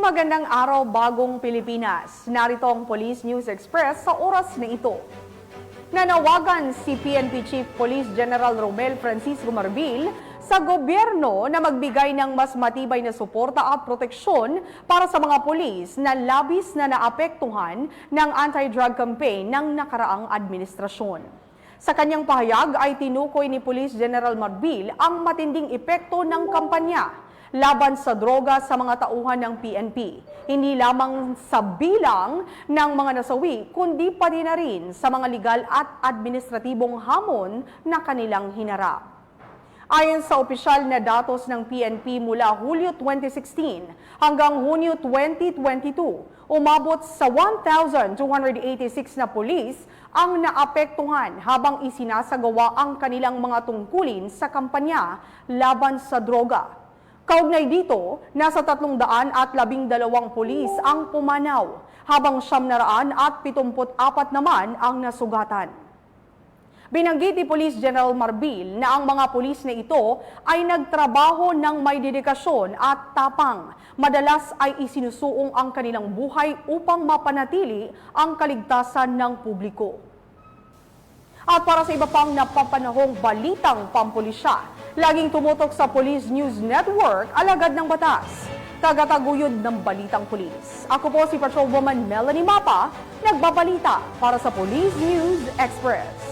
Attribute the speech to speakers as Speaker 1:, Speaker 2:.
Speaker 1: Magandang araw, bagong Pilipinas. Narito ang Police News Express sa oras na ito. Nanawagan si PNP Chief Police General Romel Francisco Marbil sa gobyerno na magbigay ng mas matibay na suporta at proteksyon para sa mga pulis na labis na naapektuhan ng anti-drug campaign ng nakaraang administrasyon. Sa kanyang pahayag ay tinukoy ni Police General Marbil ang matinding epekto ng kampanya laban sa droga sa mga tauhan ng PNP. Hindi lamang sa bilang ng mga nasawi, kundi pati na rin sa mga legal at administratibong hamon na kanilang hinarap. Ayon sa opisyal na datos ng PNP mula Hulyo 2016 hanggang Hunyo 2022, umabot sa 1,286 na pulis ang naapektuhan habang isinasagawa ang kanilang mga tungkulin sa kampanya laban sa droga. Kaugnay dito, nasa 312 pulis ang pumanaw, habang 974 naman ang nasugatan. Binanggit ni Police General Marbil na ang mga pulis na ito ay nagtrabaho ng may dedikasyon at tapang. Madalas ay isinusuong ang kanilang buhay upang mapanatili ang kaligtasan ng publiko. At para sa iba pang napapanahong balitang pampulisya, laging tumutok sa Police News Network, alagad ng batas, tagataguyod ng balitang pulis. Ako po si Patrolwoman Melanie Mapa, nagbabalita para sa Police News Express.